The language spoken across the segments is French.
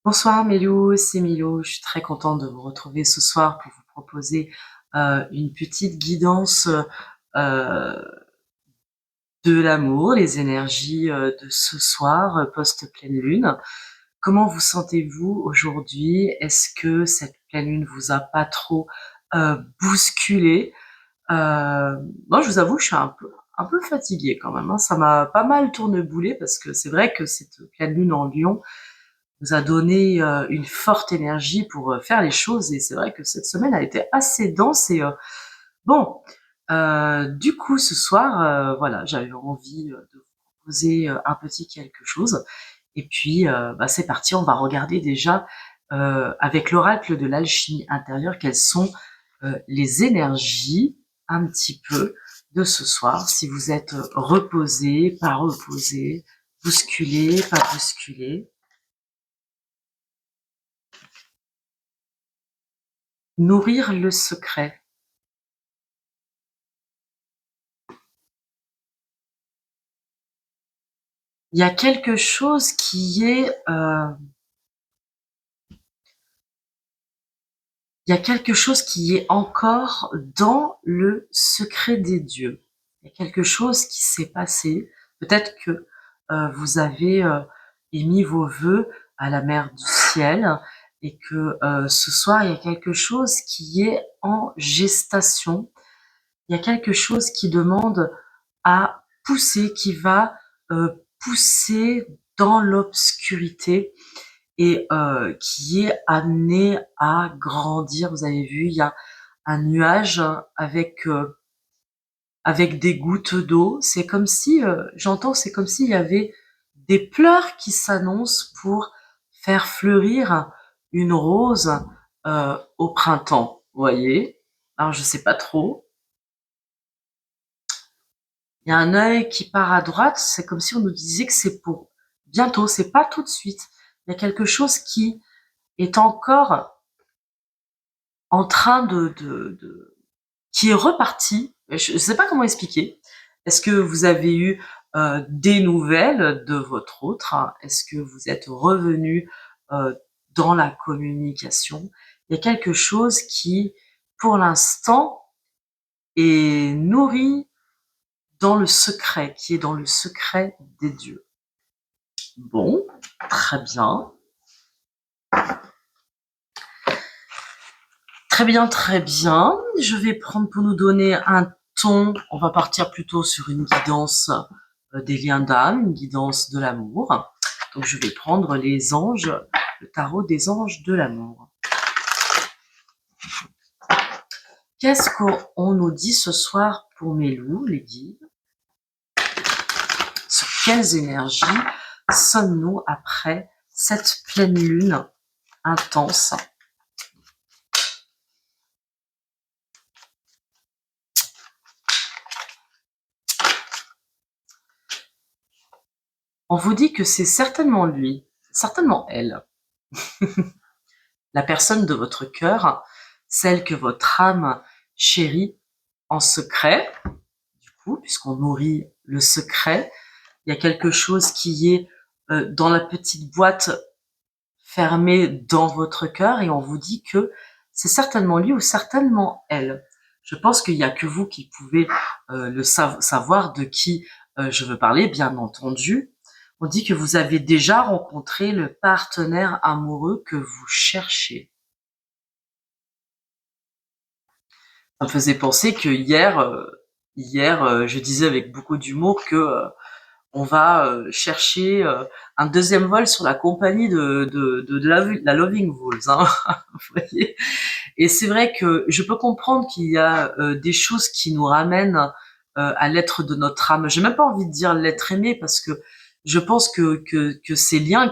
Bonsoir Mélou, c'est Milo. Je suis très contente de vous retrouver ce soir pour vous proposer une petite guidance de l'amour, les énergies de ce soir, post-pleine lune. Comment vous sentez-vous aujourd'hui? Est-ce que cette pleine lune vous a pas trop bousculé? Moi, je vous avoue que je suis un peu fatiguée quand même, hein. Ça m'a pas mal tourneboulé parce que c'est vrai que cette pleine lune en Lion nous a donné une forte énergie pour faire les choses, et c'est vrai que cette semaine a été assez dense. Et bon, du coup ce soir, voilà, j'avais envie de vous proposer un petit quelque chose, et puis c'est parti, on va regarder déjà avec l'oracle de l'alchimie intérieure quelles sont les énergies un petit peu de ce soir, si vous êtes reposé, pas reposé, bousculé, pas bousculé. Nourrir le secret. Il y a quelque chose qui est, il y a quelque chose qui est encore dans le secret des dieux. Il y a quelque chose qui s'est passé. Peut-être que vous avez émis vos vœux à la mère du ciel, et que ce soir il y a quelque chose qui est en gestation. Il y a quelque chose qui demande à pousser, qui va pousser dans l'obscurité, et qui est amené à grandir. Vous avez vu, il y a un nuage avec des gouttes d'eau. C'est comme si, j'entends, c'est comme s'il y avait des pleurs qui s'annoncent pour faire fleurir une rose au printemps. Vous voyez? Alors je sais pas trop. Il y a un œil qui part à droite, c'est comme si on nous disait que c'est pour bientôt, c'est pas tout de suite. Il y a quelque chose qui est encore en train qui est reparti. Je ne sais pas comment expliquer. Est-ce que vous avez eu des nouvelles de votre autre? Est-ce que vous êtes revenu euh, dans la communication? Il y a quelque chose qui, pour l'instant, est nourri dans le secret, qui est dans le secret des dieux. Bon, très bien. Très bien, très bien. Je vais prendre pour nous donner un ton. On va partir plutôt sur une guidance des liens d'âme, une guidance de l'amour. Donc je vais prendre les anges, le tarot des anges de l'amour. Qu'est-ce qu'on nous dit ce soir pour mes loups, les guides? Sur quelles énergies sommes-nous après cette pleine lune intense? On vous dit que c'est certainement lui, certainement elle, la personne de votre cœur, celle que votre âme chérit en secret. Du coup, puisqu'on nourrit le secret, il y a quelque chose qui est dans la petite boîte fermée dans votre cœur, et on vous dit que c'est certainement lui ou certainement elle. Je pense qu'il n'y a que vous qui pouvez savoir de qui je veux parler, bien entendu. On dit que vous avez déjà rencontré le partenaire amoureux que vous cherchez. Ça me faisait penser que hier, je disais avec beaucoup d'humour que on va chercher un deuxième vol sur la compagnie de la Loving Wolves, hein, vous voyez. Et c'est vrai que je peux comprendre qu'il y a des choses qui nous ramènent à l'être de notre âme. J'ai même pas envie de dire l'être aimé, parce que je pense que ces liens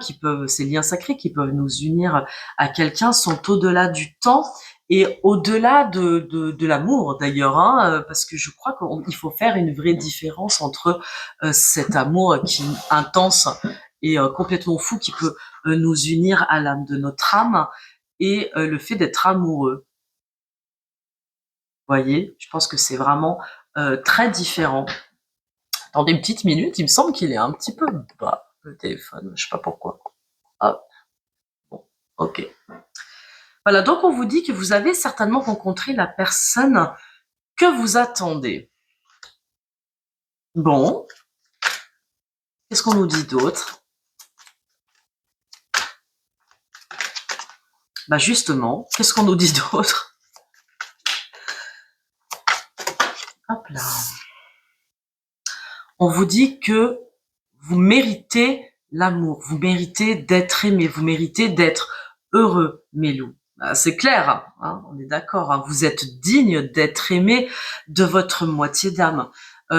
sacrés qui peuvent nous unir à quelqu'un sont au-delà du temps et au-delà de l'amour d'ailleurs, hein, parce que je crois qu'il faut faire une vraie différence entre cet amour qui intense et complètement fou qui peut nous unir à l'âme de notre âme, et le fait d'être amoureux. Vous voyez, je pense que c'est vraiment très différent. Attendez une petite minute, il me semble qu'il est un petit peu bas, le téléphone, je sais pas pourquoi. Hop, bon. Voilà, donc on vous dit que vous avez certainement rencontré la personne que vous attendez. Bon, qu'est-ce qu'on nous dit d'autre? Bah justement, qu'est-ce qu'on nous dit d'autre? Hop là. On vous dit que vous méritez l'amour, vous méritez d'être aimé, vous méritez d'être heureux, mes loups. Bah, c'est clair, hein, on est d'accord, hein, vous êtes digne d'être aimé de votre moitié d'âme.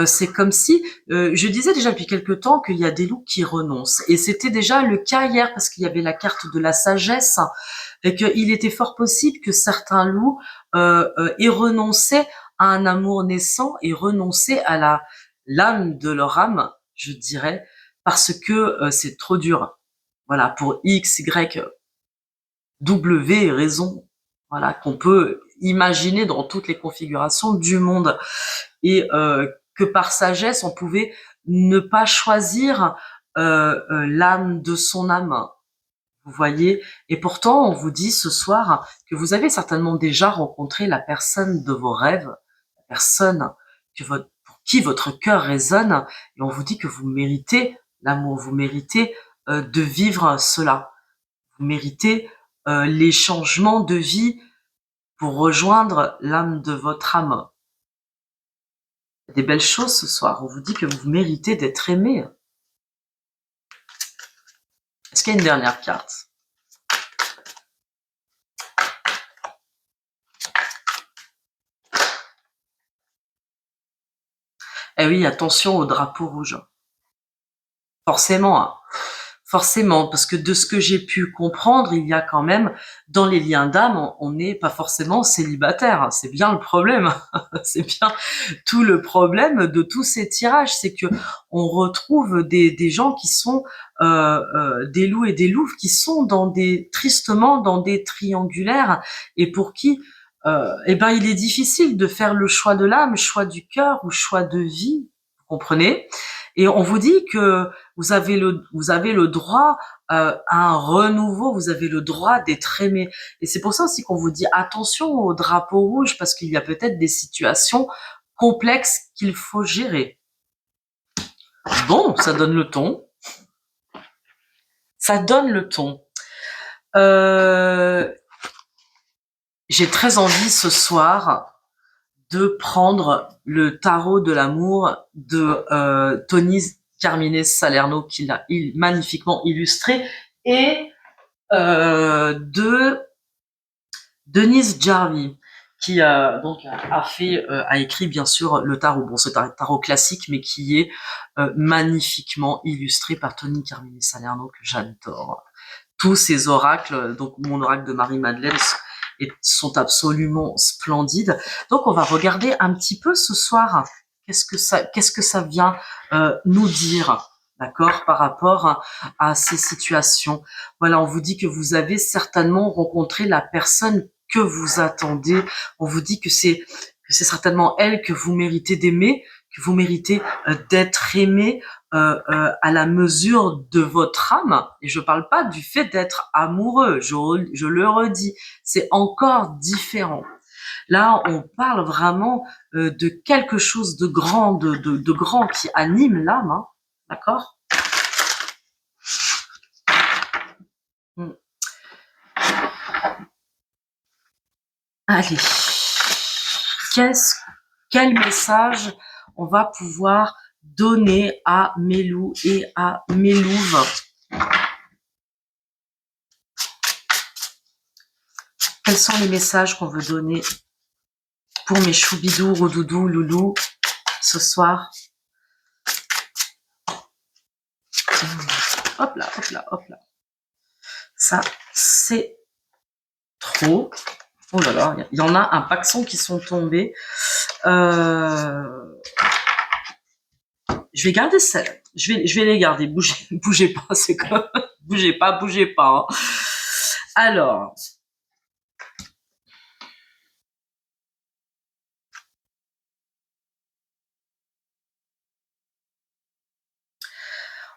C'est comme si, je disais déjà depuis quelque temps qu'il y a des loups qui renoncent. Et c'était déjà le cas hier parce qu'il y avait la carte de la sagesse et qu'il était fort possible que certains loups aient renoncé à un amour naissant et renoncé à l'âme de leur âme, je dirais, parce que c'est trop dur. Voilà, pour X, Y, W raison, voilà, qu'on peut imaginer dans toutes les configurations du monde. Et que par sagesse, on pouvait ne pas choisir l'âme de son âme. Vous voyez? Et pourtant, on vous dit ce soir que vous avez certainement déjà rencontré la personne de vos rêves, la personne pour qui votre cœur résonne, et on vous dit que vous méritez l'amour, vous méritez de vivre cela. Vous méritez les changements de vie pour rejoindre l'âme de votre âme. Des belles choses ce soir. On vous dit que vous méritez d'être aimé. Est-ce qu'il y a une dernière carte? Eh oui, attention au drapeau rouge. Forcément, hein. Forcément, parce que de ce que j'ai pu comprendre, il y a quand même, dans les liens d'âme, on n'est pas forcément célibataire. C'est bien le problème. C'est bien tout le problème de tous ces tirages, c'est que on retrouve des gens qui sont des loups et des louves qui sont tristement dans des triangulaires et pour qui eh ben il est difficile de faire le choix de l'âme, choix du cœur ou choix de vie. Vous comprenez? Et on vous dit que vous avez le droit à un renouveau, vous avez le droit d'être aimé. Et c'est pour ça aussi qu'on vous dit attention au drapeau rouge parce qu'il y a peut-être des situations complexes qu'il faut gérer. Bon, ça donne le ton. Ça donne le ton. J'ai très envie ce soir de prendre le tarot de l'amour de Tony Carmine Salerno qui l'a magnifiquement illustré et de Denise Jarvie qui a écrit bien sûr le tarot. Bon, c'est un tarot classique mais qui est magnifiquement illustré par Tony Carmine Salerno que j'adore. Tous ces oracles, donc mon oracle de Marie-Madeleine sont absolument splendides. Donc on va regarder un petit peu ce soir qu'est-ce que ça vient nous dire, d'accord, par rapport à ces situations. Voilà, on vous dit que vous avez certainement rencontré la personne que vous attendez. On vous dit que c'est certainement elle que vous méritez d'aimer, que vous méritez d'être aimé à la mesure de votre âme. Et je parle pas du fait d'être amoureux, je le redis, c'est encore différent. Là, on parle vraiment de quelque chose de grand, de grand qui anime l'âme, hein, d'accord? Allez, quel message on va pouvoir donner à mes loups et à mes louves? Quels sont les messages qu'on veut donner pour mes choubidous, roudoudous, loulous ce soir? Hop là, hop là, hop là. Ça, c'est trop. Oh là là, il y en a un paxon qui sont tombés. Je vais garder celle. Je vais les garder. Bougez pas, c'est comme bougez pas. Hein. Alors,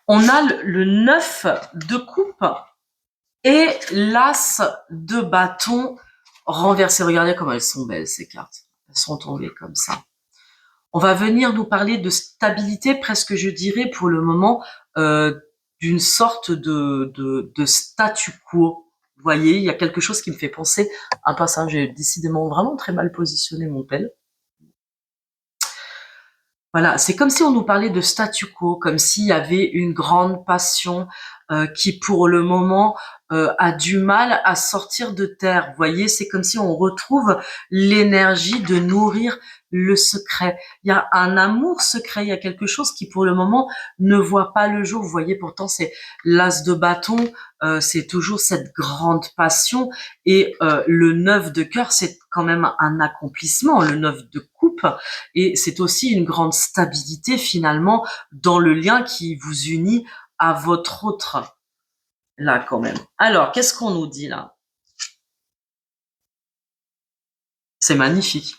on a le 9 de coupe Et l'as de bâton renversé. Regardez comment elles sont belles, ces cartes. Elles sont tombées comme ça. On va venir nous parler de stabilité, presque je dirais pour le moment, d'une sorte de statu quo. Vous voyez, il y a quelque chose qui me fait penser à un passage. J'ai décidément vraiment très mal positionné mon tel. Voilà, c'est comme si on nous parlait de statu quo, comme s'il y avait une grande passion qui, pour le moment, a du mal à sortir de terre. Vous voyez, c'est comme si on retrouve l'énergie de nourrir le secret. Il y a un amour secret, il y a quelque chose qui, pour le moment, ne voit pas le jour. Vous voyez, pourtant, c'est l'as de bâton, c'est toujours cette grande passion. Et le 9 de cœur, c'est quand même un accomplissement. Le 9 de coupe, et c'est aussi une grande stabilité finalement dans le lien qui vous unit à votre autre. Là quand même. Alors, qu'est-ce qu'on nous dit là? C'est magnifique.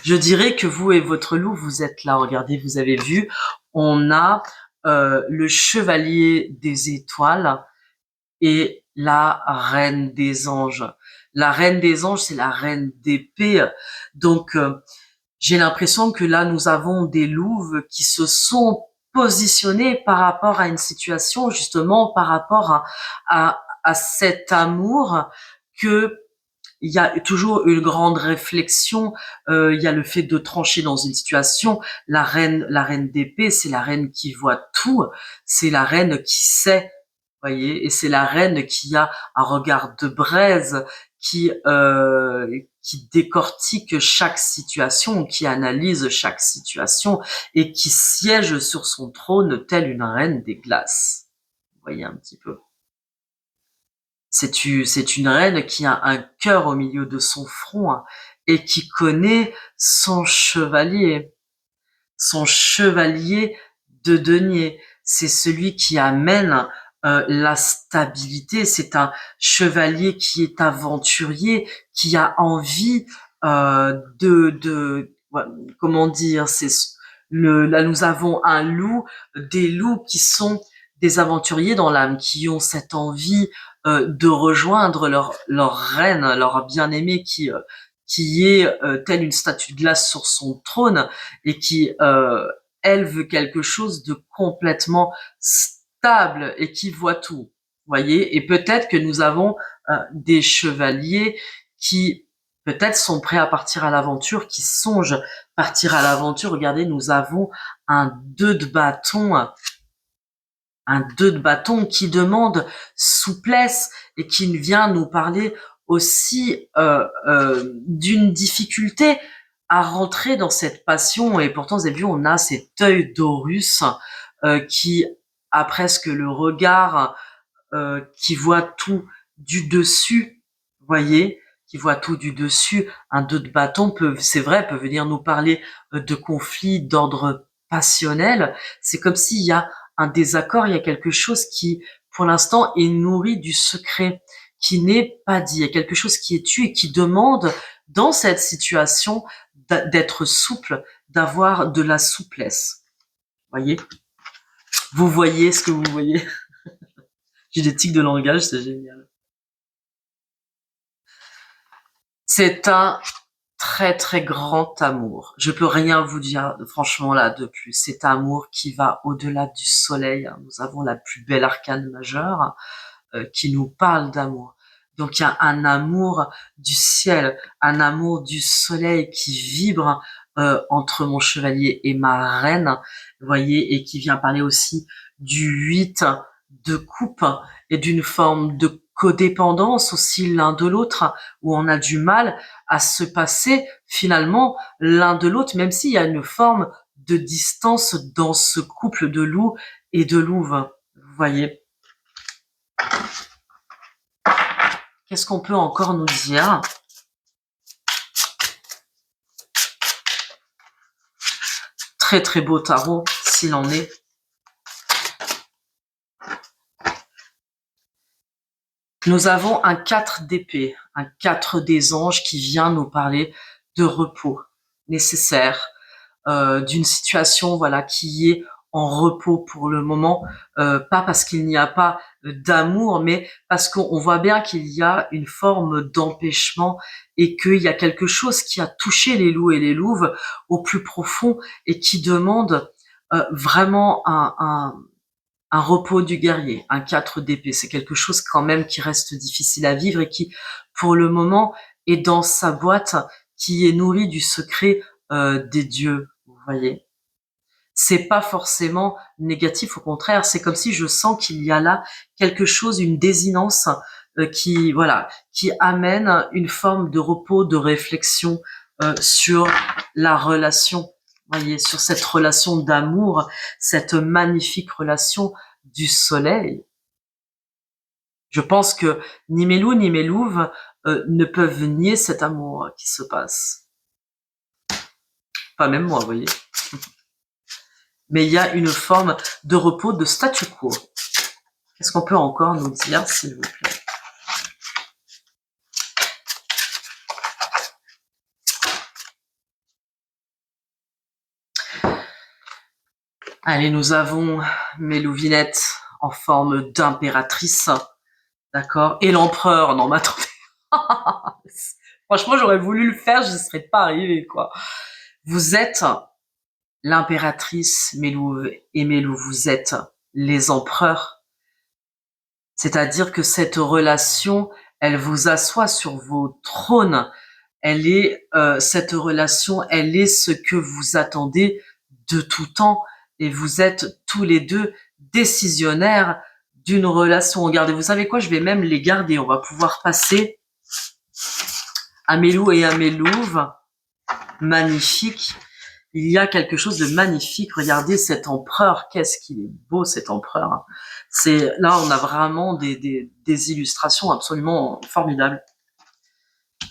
Je dirais que vous et votre loup, vous êtes là. Regardez, vous avez vu, on a le chevalier des étoiles et la reine des anges. La reine des anges, c'est la reine d'épée. Donc, j'ai l'impression que là, nous avons des louves qui se sont positionnés par rapport à une situation, justement, par rapport à cet amour que il y a toujours une grande réflexion, il y a le fait de trancher dans une situation. La reine d'épée, c'est la reine qui voit tout, c'est la reine qui sait, voyez, et c'est la reine qui a un regard de braise, qui décortique chaque situation, qui analyse chaque situation et qui siège sur son trône telle une reine des glaces. Vous voyez un petit peu. C'est une reine qui a un cœur au milieu de son front hein, et qui connaît son chevalier de denier. C'est celui qui amène la stabilité. C'est un chevalier qui est aventurier, qui a envie comment dire, là nous avons un loup, des loups qui sont des aventuriers dans l'âme, qui ont cette envie de rejoindre leur reine, leur bien-aimé qui est telle une statue de glace sur son trône et qui elle veut quelque chose de complètement stable et qui voit tout. Voyez, et peut-être que nous avons des chevaliers qui peut-être sont prêts à partir à l'aventure, qui songent partir à l'aventure. Regardez, nous avons un 2 de bâton, qui demande souplesse et qui vient nous parler aussi d'une difficulté à rentrer dans cette passion. Et pourtant, vous avez vu, on a cet œil d'Horus qui a presque le regard qui voit tout du dessus, voyez, qui voit tout du dessus. Un 2 de bâton c'est vrai, peut venir nous parler de conflits d'ordre passionnel. C'est comme s'il y a un désaccord, il y a quelque chose qui, pour l'instant, est nourri du secret, qui n'est pas dit. Il y a quelque chose qui est tué et qui demande, dans cette situation, d'être souple, d'avoir de la souplesse. Voyez? Vous voyez ce que vous voyez? J'ai des tics de langage, c'est génial. C'est un très très grand amour. Je peux rien vous dire franchement là de plus. C'est un amour qui va au-delà du soleil. Nous avons la plus belle arcane majeure qui nous parle d'amour. Donc il y a un amour du ciel, un amour du soleil qui vibre entre mon chevalier et ma reine, vous voyez, et qui vient parler aussi du 8 de coupe et d'une forme de codépendance aussi l'un de l'autre, où on a du mal à se passer finalement l'un de l'autre, même s'il y a une forme de distance dans ce couple de loup et de louve. Vous voyez. Qu'est-ce qu'on peut encore nous dire? Très très beau tarot, s'il en est. Nous avons un 4 d'épée, un 4 des anges qui vient nous parler de repos nécessaire, d'une situation voilà qui est en repos pour le moment, pas parce qu'il n'y a pas d'amour, mais parce qu'on voit bien qu'il y a une forme d'empêchement et qu'il y a quelque chose qui a touché les loups et les louves au plus profond et qui demande vraiment un repos du guerrier, un 4 d'épée. C'est quelque chose quand même qui reste difficile à vivre et qui, pour le moment, est dans sa boîte, qui est nourrie du secret des dieux, vous voyez. C'est pas forcément négatif, au contraire, c'est comme si je sens qu'il y a là quelque chose, une désinence qui, voilà, qui amène une forme de repos, de réflexion sur la relation, voyez, sur cette relation d'amour, cette magnifique relation du soleil. Je pense que ni mes loups ni mes louves ne peuvent nier cet amour qui se passe. Pas même moi, vous voyez. Mais il y a une forme de repos, de statu quo. Qu'est-ce qu'on peut encore nous dire, s'il vous plaît? Allez, nous avons mes louvinettes en forme d'impératrice, d'accord? Et l'empereur, non mais attendez. Franchement, j'aurais voulu le faire, je ne serais pas arrivée, quoi. Vous êtes l'impératrice, mes louves et mes loups, vous êtes les empereurs. C'est-à-dire que cette relation, elle vous assoit sur vos trônes. Elle est cette relation, elle est ce que vous attendez de tout temps, et vous êtes tous les deux décisionnaires d'une relation. Regardez, vous savez quoi? Je vais même les garder. On va pouvoir passer à mes loups et à mes louves. Magnifique. Il y a quelque chose de magnifique. Regardez cet empereur. Qu'est-ce qu'il est beau, cet empereur. C'est là, on a vraiment des illustrations absolument formidables.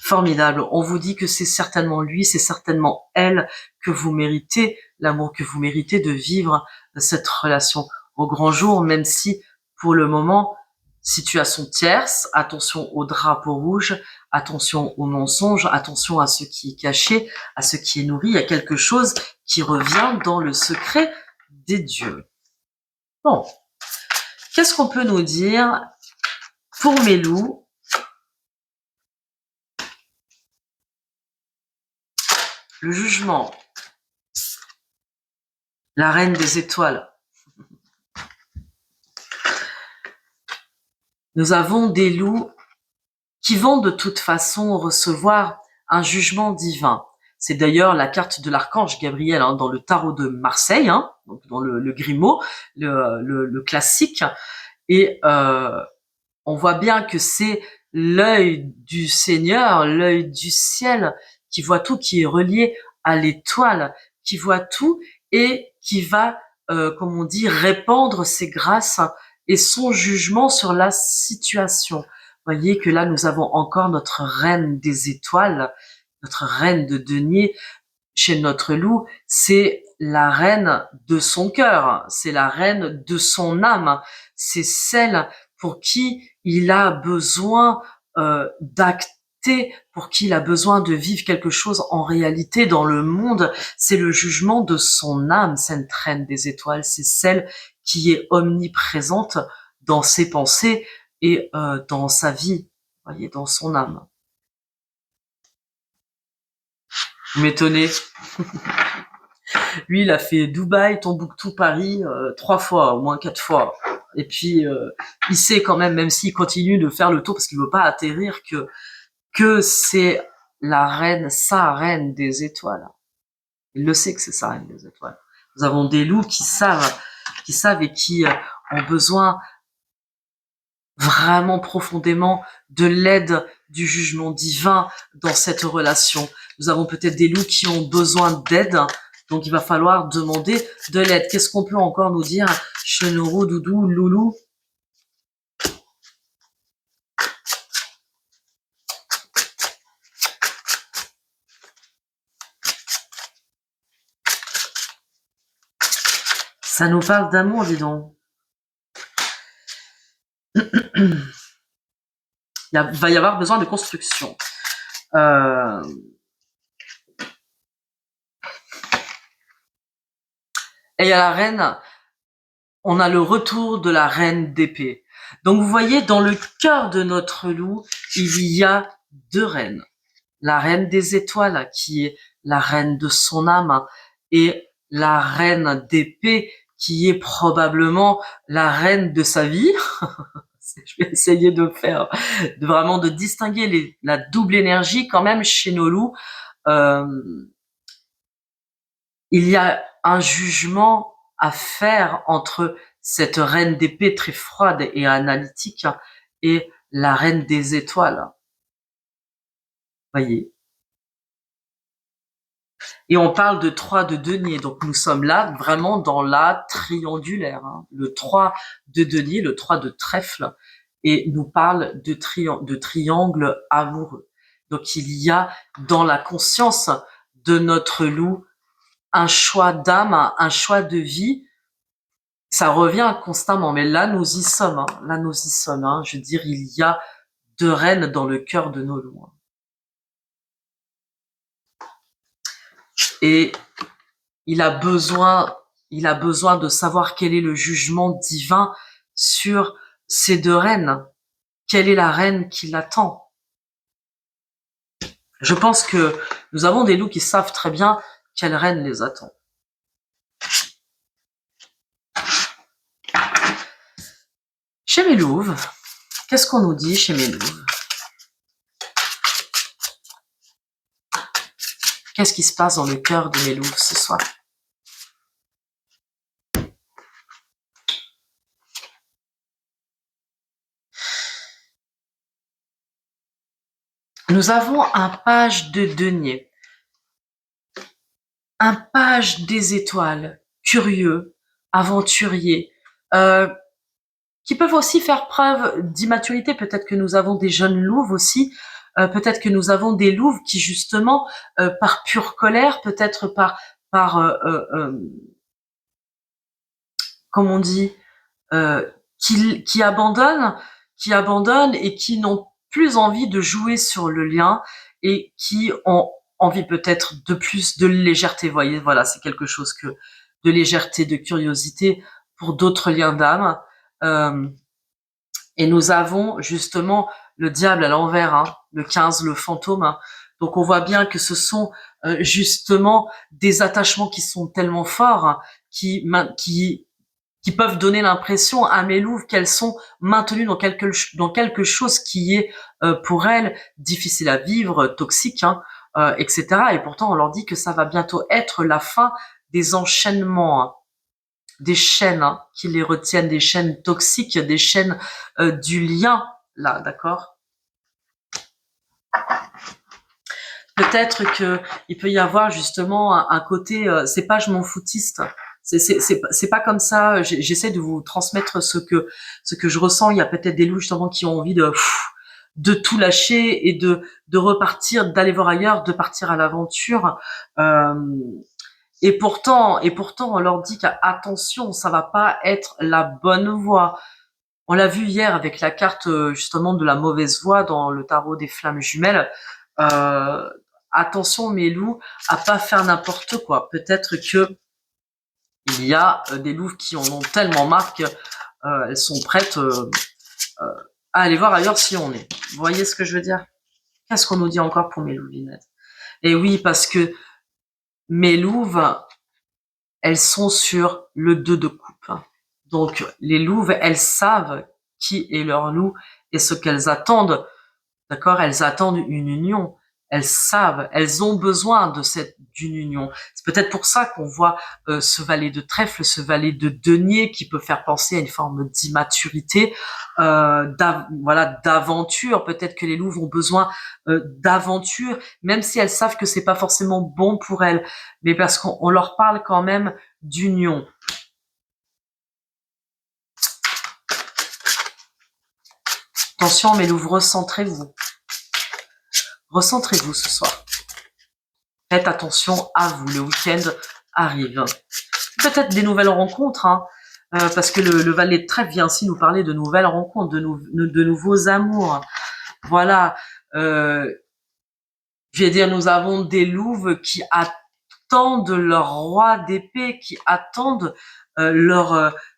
Formidable. On vous dit que c'est certainement lui, c'est certainement elle que vous méritez, l'amour que vous méritez de vivre cette relation au grand jour, même si pour le moment, situation tierce, attention au drapeau rouge, attention aux mensonges, attention à ce qui est caché, à ce qui est nourri. Il y a quelque chose qui revient dans le secret des dieux. Bon, qu'est-ce qu'on peut nous dire pour mes loups? Le jugement, la reine des étoiles. Nous avons des loups qui vont de toute façon recevoir un jugement divin. C'est d'ailleurs la carte de l'archange Gabriel dans le tarot de Marseille, donc dans le Grimaud, le classique. Et on voit bien que c'est l'œil du Seigneur, l'œil du ciel, qui voit tout, qui est relié à l'étoile, qui voit tout et qui va, comme on dit, répandre ses grâces et son jugement sur la situation. Vous voyez que là, nous avons encore notre reine des étoiles, notre reine de denier. Chez notre loup, c'est la reine de son cœur, c'est la reine de son âme, c'est celle pour qui il a besoin d'acter, pour qui il a besoin de vivre quelque chose en réalité dans le monde. C'est le jugement de son âme, cette reine des étoiles, c'est celle qui est omniprésente dans ses pensées et dans sa vie, vous voyez, dans son âme. Vous m'étonnez. Lui, il a fait Dubaï, Tombouctou, Paris 3 fois, au moins 4 fois. Et puis, il sait quand même s'il continue de faire le tour parce qu'il veut pas atterrir, que c'est la reine, sa reine des étoiles. Il le sait que c'est sa reine des étoiles. Nous avons des loups qui savent et qui ont besoin vraiment profondément de l'aide du jugement divin dans cette relation. Nous avons peut-être des loups qui ont besoin d'aide, donc il va falloir demander de l'aide. Qu'est-ce qu'on peut encore nous dire? Chenoro, Doudou, Loulou. Ça nous parle d'amour, dis donc. Il va y avoir besoin de construction. Et il y a la reine on a le retour de la reine d'épée. Donc vous voyez, dans le cœur de notre loup, il y a deux reines. La reine des étoiles, qui est la reine de son âme, et la reine d'épée, qui est probablement la reine de sa vie. Je vais essayer vraiment de distinguer la double énergie quand même chez nos loups. Il y a un jugement à faire entre cette reine d'épée très froide et analytique et la reine des étoiles. Voyez. Et on parle de 3 de denier, donc nous sommes là vraiment dans la triangulaire. Hein. Le 3 de denier, le 3 de trèfle, et nous parle de triangle amoureux. Donc il y a dans la conscience de notre loup un choix d'âme, un choix de vie. Ça revient constamment, mais là nous y sommes. Hein. Là nous y sommes. Hein. Je veux dire, il y a deux reines dans le cœur de nos loups. Et il a besoin de savoir quel est le jugement divin sur ces deux reines. Quelle est la reine qui l'attend? Je pense que nous avons des loups qui savent très bien quelle reine les attend. Chez mes louves, qu'est-ce qu'on nous dit chez mes louves? Qu'est-ce qui se passe dans le cœur de mes louves ce soir? Nous avons un page de denier, un page des étoiles, curieux, aventurier, qui peuvent aussi faire preuve d'immaturité. Peut-être que nous avons des jeunes louves aussi, peut-être que nous avons des louves qui justement, par pure colère, peut-être par comme on dit, qui abandonnent et qui n'ont plus envie de jouer sur le lien et qui ont envie peut-être de plus de légèreté. Vous voyez, voilà, c'est quelque chose de légèreté, de curiosité pour d'autres liens d'âme. Et nous avons justement le diable à l'envers, hein, le 15, le fantôme. Hein. Donc on voit bien que ce sont justement des attachements qui sont tellement forts, hein, qui peuvent donner l'impression à mes louves qu'elles sont maintenues dans quelque chose qui est pour elles difficile à vivre, toxique, hein, etc. Et pourtant on leur dit que ça va bientôt être la fin des enchaînements. Hein, des chaînes, hein, qui les retiennent, des chaînes toxiques, des chaînes du lien, là, d'accord? Peut-être que il peut y avoir justement un côté, c'est pas je m'en foutiste. C'est pas comme ça. J'essaie de vous transmettre ce que je ressens. Il y a peut-être des loups justement qui ont envie de tout lâcher et de repartir, d'aller voir ailleurs, de partir à l'aventure. Et pourtant, on leur dit qu'attention, ça va pas être la bonne voie. On l'a vu hier avec la carte justement de la mauvaise voie dans le tarot des flammes jumelles. Attention mes loups à pas faire n'importe quoi. Peut-être que il y a des louves qui en ont tellement marre qu'elles sont prêtes à aller voir ailleurs si on est. Vous voyez ce que je veux dire? Qu'est-ce qu'on nous dit encore pour mes louvinettes? Et oui, parce que mes louves, elles sont sur le 2 de coupe. Donc, les louves, elles savent qui est leur loup et ce qu'elles attendent. D'accord? Elles attendent une union. Elles savent, elles ont besoin d'une union. C'est peut-être pour ça qu'on voit ce valet de trèfle, ce valet de denier qui peut faire penser à une forme d'immaturité, d'aventure. Peut-être que les louves ont besoin d'aventure, même si elles savent que c'est pas forcément bon pour elles, mais parce qu'on leur parle quand même d'union. Attention, mes louves, recentrez-vous. Recentrez-vous ce soir. Faites attention à vous, le week-end arrive. Peut-être des nouvelles rencontres, hein, parce que le valet de trèfle vient aussi nous parler de nouvelles rencontres, de nouveaux amours. Voilà. Je vais dire, nous avons des louves qui attendent leur roi d'épée, qui attendent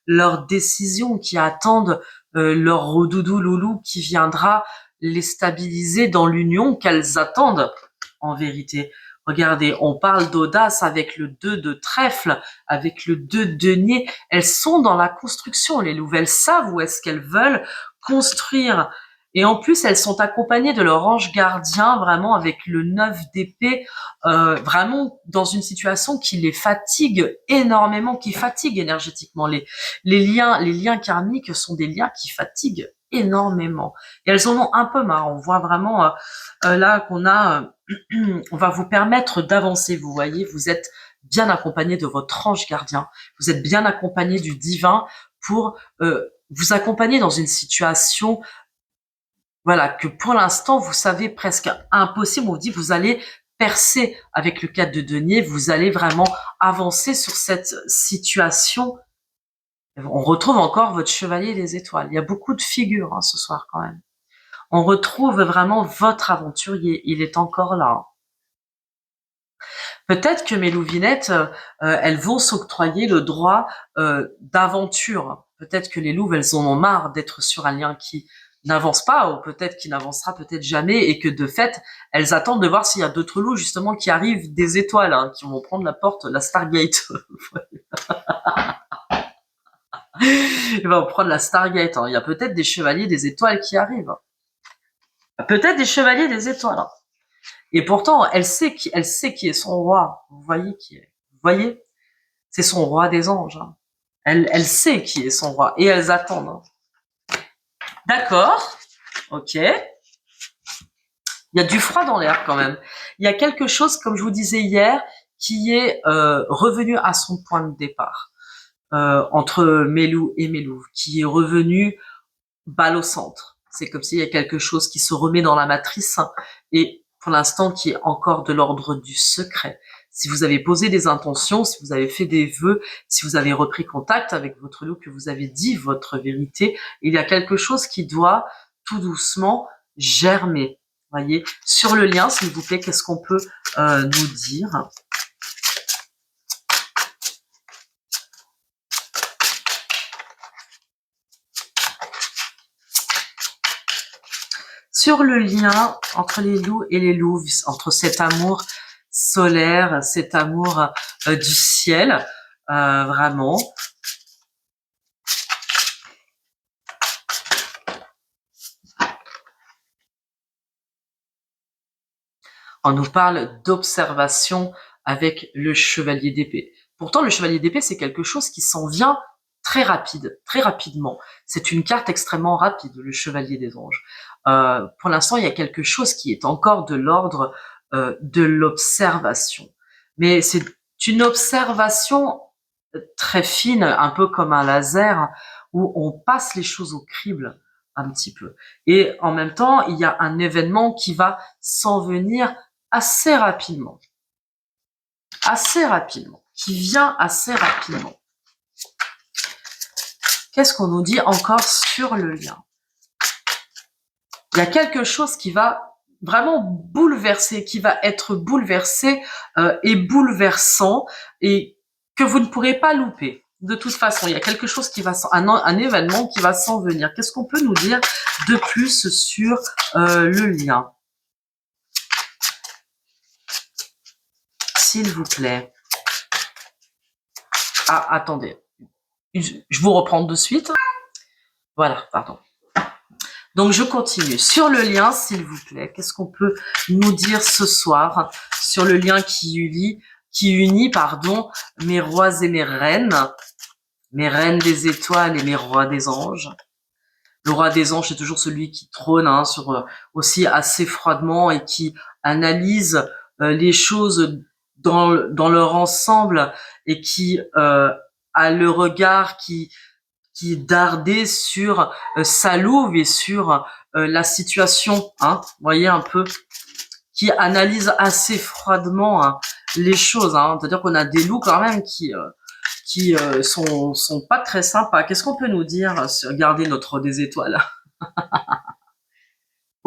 leurs décisions, qui attendent leur redoudou loulou qui viendra les stabiliser dans l'union qu'elles attendent en vérité. Regardez, on parle d'audace avec le 2 de trèfle, avec le 2 de denier. Elles sont dans la construction, les louves. Elles savent où est-ce qu'elles veulent construire. Et en plus, elles sont accompagnées de leur ange gardien, vraiment avec le 9 d'épée, vraiment dans une situation qui les fatigue énormément, qui fatigue énergétiquement. Les liens karmiques sont des liens qui fatiguent énormément. Et elles en ont un peu marre. On voit vraiment là qu'on a, on va vous permettre d'avancer. Vous voyez, vous êtes bien accompagné de votre ange gardien. Vous êtes bien accompagné du divin pour vous accompagner dans une situation, voilà, que pour l'instant vous savez presque impossible. On vous dit vous allez percer avec le 4 de denier. Vous allez vraiment avancer sur cette situation. On retrouve encore votre chevalier des étoiles. Il y a beaucoup de figures ce soir quand même. On retrouve vraiment votre aventurier. Il est encore là. Peut-être que mes louvinettes, elles vont s'octroyer le droit d'aventure. Peut-être que les louves, elles en ont marre d'être sur un lien qui n'avance pas, ou peut-être qui n'avancera peut-être jamais, et que de fait, elles attendent de voir s'il y a d'autres loups justement qui arrivent des étoiles, qui vont prendre la porte, la Stargate. Ils vont prendre la Stargate. Il y a peut-être des chevaliers des étoiles qui arrivent. Peut-être des chevaliers des étoiles. Et pourtant, elle sait qui est son roi. Vous voyez qui est. Vous voyez, c'est son roi des anges. Elle sait qui est son roi et elles attendent. D'accord. Ok. Il y a du froid dans l'air quand même. Il y a quelque chose, comme je vous disais hier, qui est revenu à son point de départ entre Melou et Melou, qui est revenu balle au centre. C'est comme s'il y a quelque chose qui se remet dans la matrice et pour l'instant qui est encore de l'ordre du secret. Si vous avez posé des intentions, si vous avez fait des vœux, si vous avez repris contact avec votre loup, que vous avez dit votre vérité, il y a quelque chose qui doit tout doucement germer. Voyez, sur le lien, s'il vous plaît, qu'est-ce qu'on peut nous dire ? Sur le lien entre les loups et les louves, entre cet amour solaire, cet amour du ciel, vraiment. On nous parle d'observation avec le chevalier d'épée. Pourtant, le chevalier d'épée, c'est quelque chose qui s'en vient très rapidement. C'est une carte extrêmement rapide, le chevalier des anges. Pour l'instant, il y a quelque chose qui est encore de l'ordre de l'observation. Mais c'est une observation très fine, un peu comme un laser, où on passe les choses au crible un petit peu. Et en même temps, il y a un événement qui va s'en venir assez rapidement, qui vient assez rapidement. Qu'est-ce qu'on nous dit encore sur le lien ? Il y a quelque chose qui va vraiment bouleverser, qui va être bouleversé et bouleversant et que vous ne pourrez pas louper. De toute façon, il y a quelque chose qui va, un événement qui va s'en venir. Qu'est-ce qu'on peut nous dire de plus sur le lien ? S'il vous plaît. Ah, attendez. Je vous reprends de suite. Voilà, pardon. Donc, je continue. Sur le lien, s'il vous plaît, qu'est-ce qu'on peut nous dire ce soir sur le lien qui unit, mes rois et mes reines des étoiles et mes rois des anges. Le roi des anges, c'est toujours celui qui trône sur aussi assez froidement et qui analyse les choses dans leur ensemble et qui a le regard qui est dardé sur sa louve et sur la situation, vous voyez un peu, qui analyse assez froidement les choses. C'est-à-dire qu'on a des loups quand même qui sont pas très sympas. Qu'est-ce qu'on peut nous dire sur garder notre des étoiles ?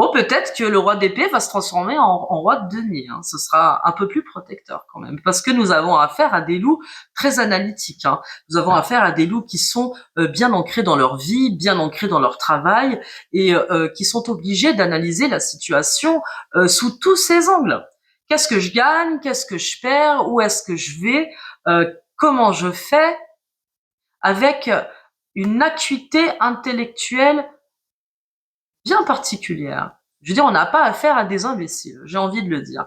Bon, peut-être que le roi d'épée va se transformer en roi de denier, hein. Ce sera un peu plus protecteur quand même, parce que nous avons affaire à des loups très analytiques, hein. Nous avons affaire à des loups qui sont bien ancrés dans leur vie, bien ancrés dans leur travail, et qui sont obligés d'analyser la situation sous tous ses angles. Qu'est-ce que je gagne? Qu'est-ce que je perds? Où est-ce que je vais? Comment je fais? Avec une acuité intellectuelle bien particulière. Je veux dire, on n'a pas affaire à des imbéciles, j'ai envie de le dire.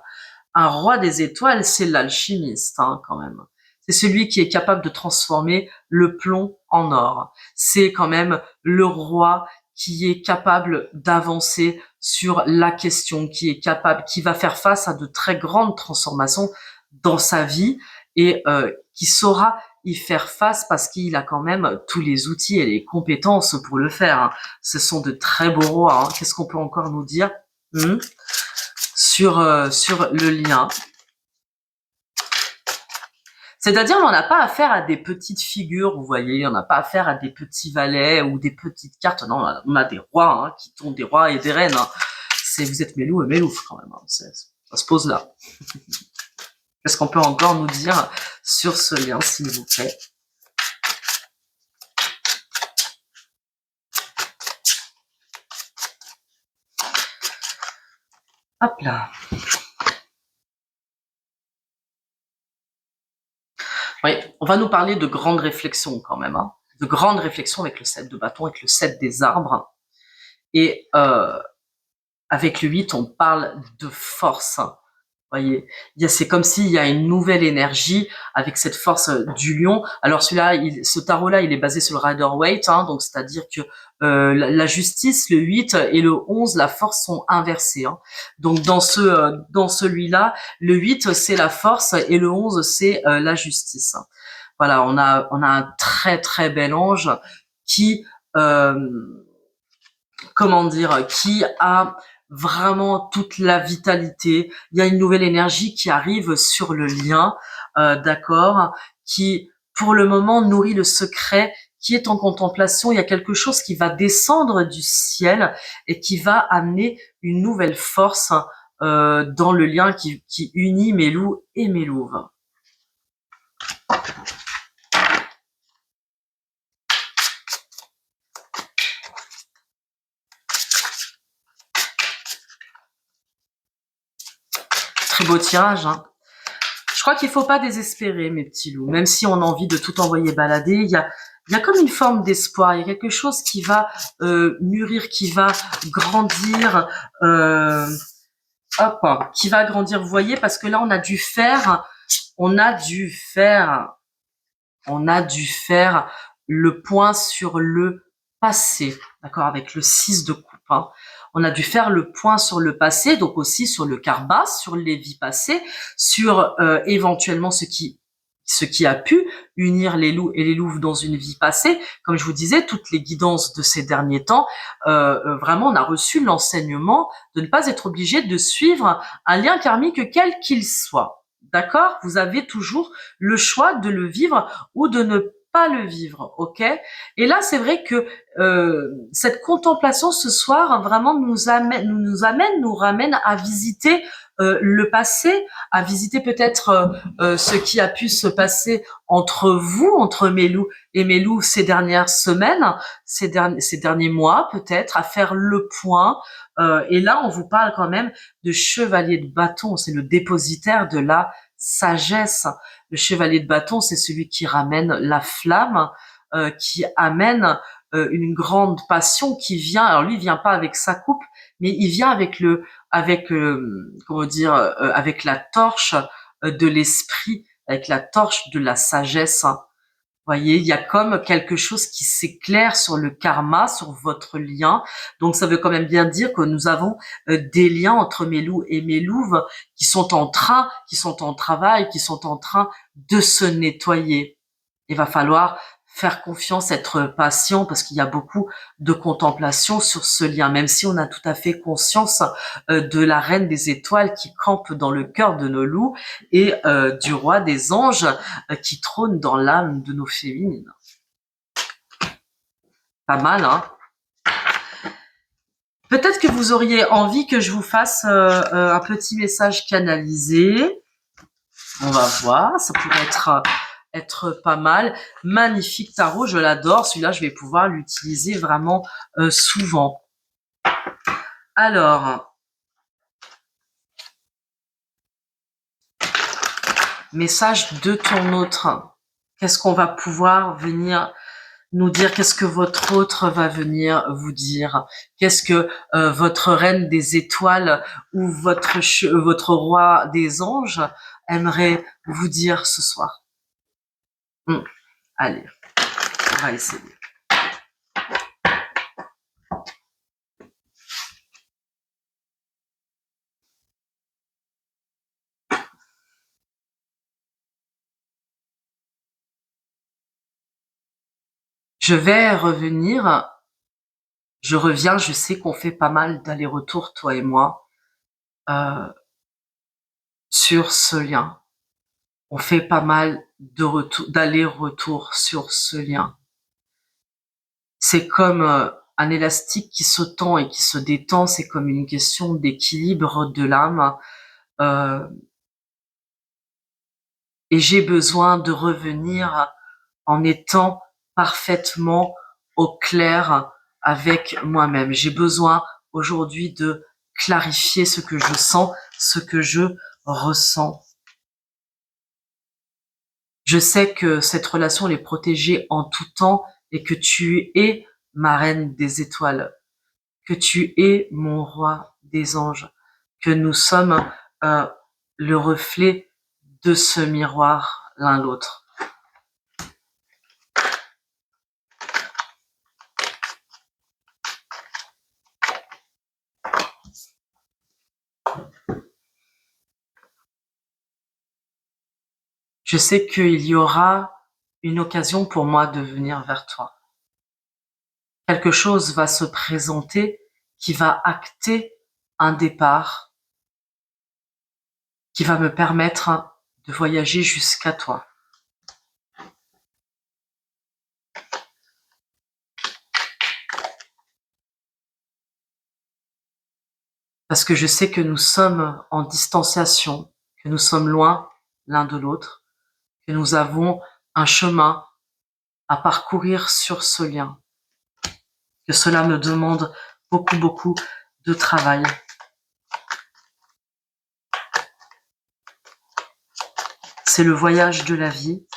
Un roi des étoiles, c'est l'alchimiste, hein, quand même. C'est celui qui est capable de transformer le plomb en or. C'est quand même le roi qui est capable d'avancer sur la question, qui est capable, qui va faire face à de très grandes transformations dans sa vie et qui saura y faire face parce qu'il a quand même tous les outils et les compétences pour le faire, hein. Ce sont de très beaux rois, hein. Qu'est-ce qu'on peut encore nous dire sur le lien? C'est-à-dire, on n'a pas affaire à des petites figures, vous voyez, on n'a pas affaire à des petits valets ou des petites cartes. Non, on a des rois, hein, qui tombent, des rois et des reines, hein. Vous êtes mes loups et mes loups quand même, hein. Ça se pose là. Qu'est-ce qu'on peut encore nous dire sur ce lien, s'il vous plaît? Hop là. Oui, on va nous parler de grandes réflexions quand même, hein. De grandes réflexions avec le 7 de bâton, avec le 7 des arbres. Et avec le 8, on parle de force. Voyez, c'est comme s'il y a une nouvelle énergie avec cette force du lion. Alors celui-là, ce tarot-là, il est basé sur le Rider-Waite, hein, donc c'est-à-dire que la justice, le 8 et le 11, la force sont inversées, hein. Donc dans celui-là, le 8 c'est la force et le 11 c'est la justice. Voilà, on a un très très bel ange qui comment dire, qui a vraiment toute la vitalité. Il y a une nouvelle énergie qui arrive sur le lien, d'accord, qui pour le moment nourrit le secret, qui est en contemplation. Il y a quelque chose qui va descendre du ciel et qui va amener une nouvelle force dans le lien qui unit mes loups et mes louves. Très beau tirage, hein. Je crois qu'il faut pas désespérer, mes petits loups, même si on a envie de tout envoyer balader. Il y a comme une forme d'espoir. Il y a quelque chose qui va mûrir, qui va grandir, qui va grandir. Vous voyez, parce que là, on a dû faire le point sur le passé, d'accord, avec le 6 de coupe, hein. On a dû faire le point sur le passé, donc aussi sur le karma, sur les vies passées, sur éventuellement ce qui a pu unir les loups et les louves dans une vie passée. Comme je vous disais, toutes les guidances de ces derniers temps, vraiment, on a reçu l'enseignement de ne pas être obligé de suivre un lien karmique quel qu'il soit. D'accord? Vous avez toujours le choix de le vivre ou de ne pas le vivre, ok? Et là, c'est vrai que cette contemplation ce soir vraiment nous ramène à visiter le passé, à visiter peut-être ce qui a pu se passer entre vous, entre mes loups et mes loups ces dernières semaines, ces derniers mois peut-être, à faire le point. Et là, on vous parle quand même de chevalier de bâton, c'est le dépositaire de la sagesse. Le chevalier de bâton, c'est celui qui ramène la flamme, qui amène une grande passion, qui vient. Alors lui, il vient pas avec sa coupe, mais il vient avec avec la torche de l'esprit, avec la torche de la sagesse. Voyez, il y a comme quelque chose qui s'éclaire sur le karma, sur votre lien. Donc ça veut quand même bien dire que nous avons des liens entre mes loups et mes louves qui sont en travail, qui sont en train de se nettoyer. Il va falloir faire confiance, être patient, parce qu'il y a beaucoup de contemplation sur ce lien, même si on a tout à fait conscience de la reine des étoiles qui campe dans le cœur de nos loups et du roi des anges qui trône dans l'âme de nos féminines. Pas mal, hein? Peut-être que vous auriez envie que je vous fasse un petit message canalisé. On va voir, ça pourrait être pas mal. Magnifique tarot, je l'adore. Celui-là, je vais pouvoir l'utiliser vraiment souvent. Alors, message de ton autre. Qu'est-ce qu'on va pouvoir venir nous dire? Qu'est-ce que votre autre va venir vous dire? Qu'est-ce que votre reine des étoiles ou votre roi des anges aimerait vous dire ce soir? Allez, on va essayer. Je vais revenir. Je reviens, je sais qu'on fait pas mal d'allers-retours, toi et moi, sur ce lien. On fait pas mal d'allers-retours sur ce lien. C'est comme un élastique qui se tend et qui se détend, c'est comme une question d'équilibre de l'âme. Et j'ai besoin de revenir en étant parfaitement au clair avec moi-même. J'ai besoin aujourd'hui de clarifier ce que je sens, ce que je ressens. Je sais que cette relation elle est protégée en tout temps et que tu es ma reine des étoiles, que tu es mon roi des anges, que nous sommes le reflet de ce miroir l'un l'autre. Je sais qu'il y aura une occasion pour moi de venir vers toi. Quelque chose va se présenter qui va acter un départ, qui va me permettre de voyager jusqu'à toi. Parce que je sais que nous sommes en distanciation, que nous sommes loin l'un de l'autre, que nous avons un chemin à parcourir sur ce lien, que cela me demande beaucoup, beaucoup de travail. C'est le voyage de la vie.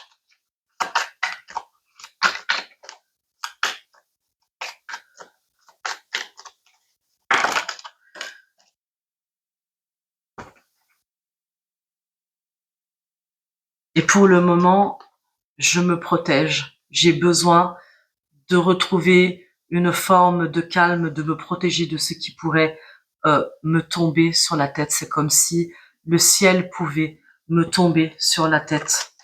Et pour le moment, je me protège. J'ai besoin de retrouver une forme de calme, de me protéger de ce qui pourrait me tomber sur la tête. C'est comme si le ciel pouvait me tomber sur la tête.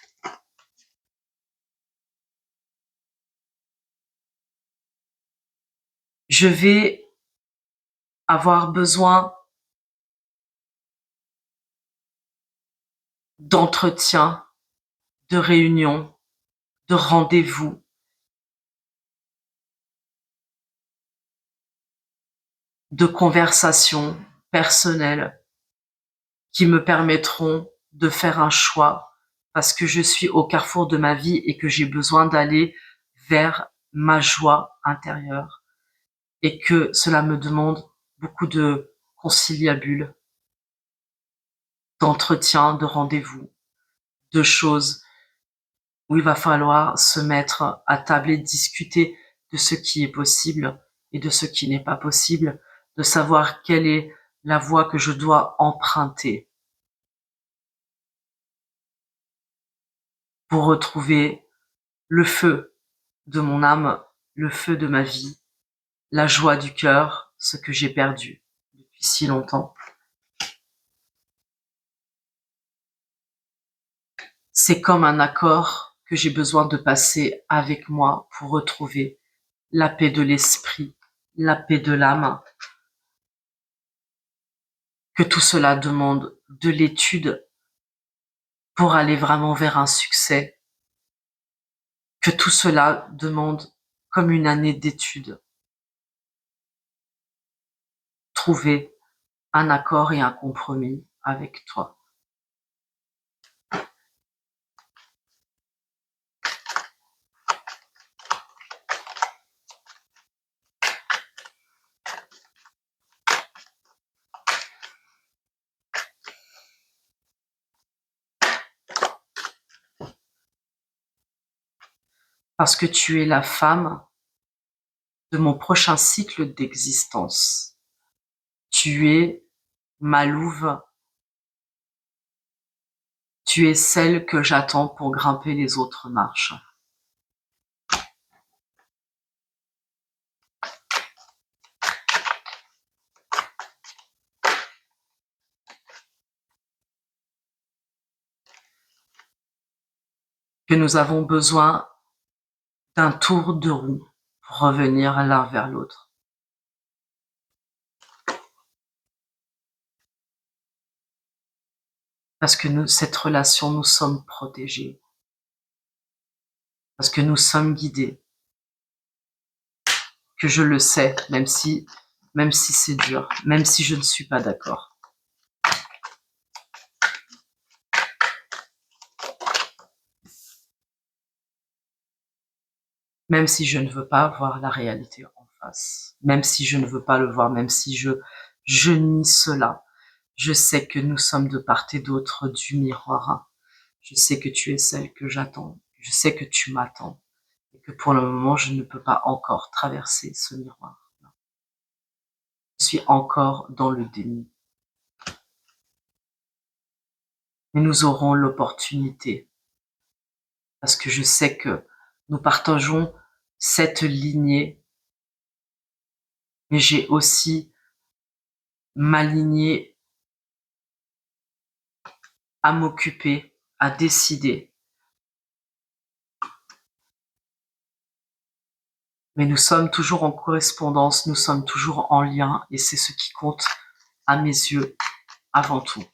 Je vais avoir besoin d'entretien, de réunions, de rendez-vous, de conversations personnelles qui me permettront de faire un choix parce que je suis au carrefour de ma vie et que j'ai besoin d'aller vers ma joie intérieure et que cela me demande beaucoup de conciliabule, d'entretien, de rendez-vous, de choses où il va falloir se mettre à table et discuter de ce qui est possible et de ce qui n'est pas possible, de savoir quelle est la voie que je dois emprunter pour retrouver le feu de mon âme, le feu de ma vie, la joie du cœur, ce que j'ai perdu depuis si longtemps. C'est comme un accord que j'ai besoin de passer avec moi pour retrouver la paix de l'esprit, la paix de l'âme, que tout cela demande de l'étude pour aller vraiment vers un succès, que tout cela demande comme une année d'études. trouver un accord et un compromis avec toi. Parce que tu es la femme de mon prochain cycle d'existence. Tu es ma louve. Tu es celle que j'attends pour grimper les autres marches. Que nous avons besoin d'un tour de roue pour revenir l'un vers l'autre. Parce que cette relation, nous sommes protégés. Parce que nous sommes guidés. Que je le sais, même si c'est dur, même si je ne suis pas d'accord. Même si je ne veux pas voir la réalité en face. Même si je ne veux pas le voir, même si je nie cela. Je sais que nous sommes de part et d'autre du miroir. Je sais que tu es celle que j'attends. Je sais que tu m'attends. Et que pour le moment, je ne peux pas encore traverser ce miroir. Je suis encore dans le déni. Mais nous aurons l'opportunité. Parce que je sais que nous partageons cette lignée. Mais j'ai aussi ma lignée à m'occuper, à décider. Mais nous sommes toujours en correspondance, nous sommes toujours en lien, et c'est ce qui compte à mes yeux avant tout.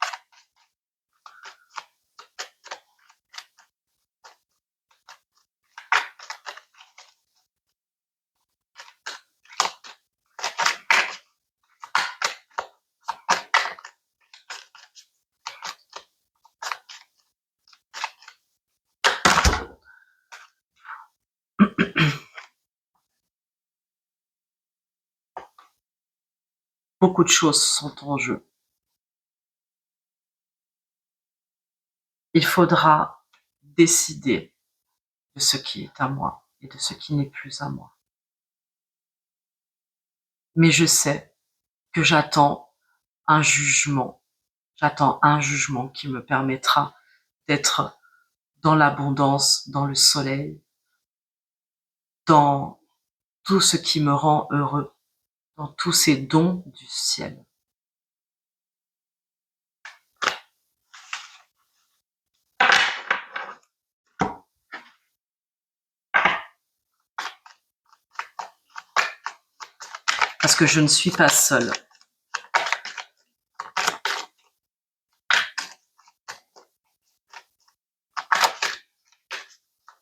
Beaucoup de choses sont en jeu. Il faudra décider de ce qui est à moi et de ce qui n'est plus à moi. Mais je sais que j'attends un jugement. J'attends un jugement qui me permettra d'être dans l'abondance, dans le soleil, dans tout ce qui me rend heureux, dans tous ces dons du ciel. Parce que je ne suis pas seule.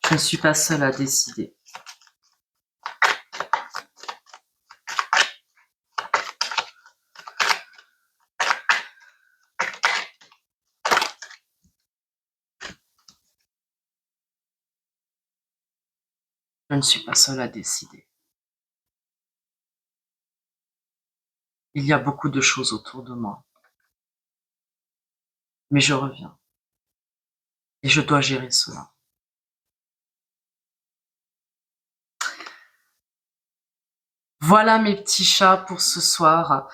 Je ne suis pas seule à décider. Je ne suis pas seule à décider. Il y a beaucoup de choses autour de moi. Mais je reviens. Et je dois gérer cela. Voilà mes petits chats pour ce soir.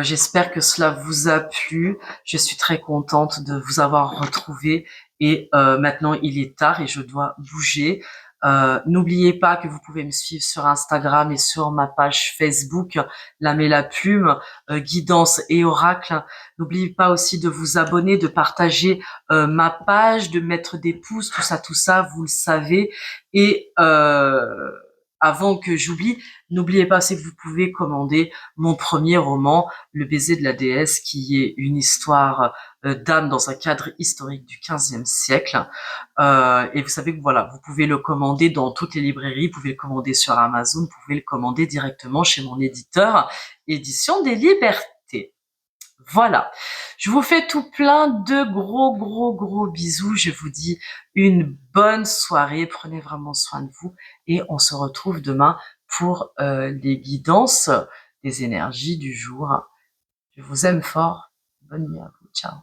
J'espère que cela vous a plu. Je suis très contente de vous avoir retrouvé. Et maintenant, il est tard et je dois bouger. N'oubliez pas que vous pouvez me suivre sur Instagram et sur ma page Facebook, L'âme et la plume, guidance et oracle. N'oubliez pas aussi de vous abonner, de partager ma page, de mettre des pouces, tout ça, vous le savez. Et avant que j'oublie, n'oubliez pas aussi que vous pouvez commander mon premier roman, Le baiser de la déesse, qui est une histoire d'âme dans un cadre historique du XVe siècle. Et vous savez que voilà, vous pouvez le commander dans toutes les librairies, vous pouvez le commander sur Amazon, vous pouvez le commander directement chez mon éditeur, Édition des Libertés. Voilà. Je vous fais tout plein de gros bisous. Je vous dis une bonne soirée. Prenez vraiment soin de vous et on se retrouve demain pour les guidances des énergies du jour. Je vous aime fort. Bonne nuit à vous. Ciao.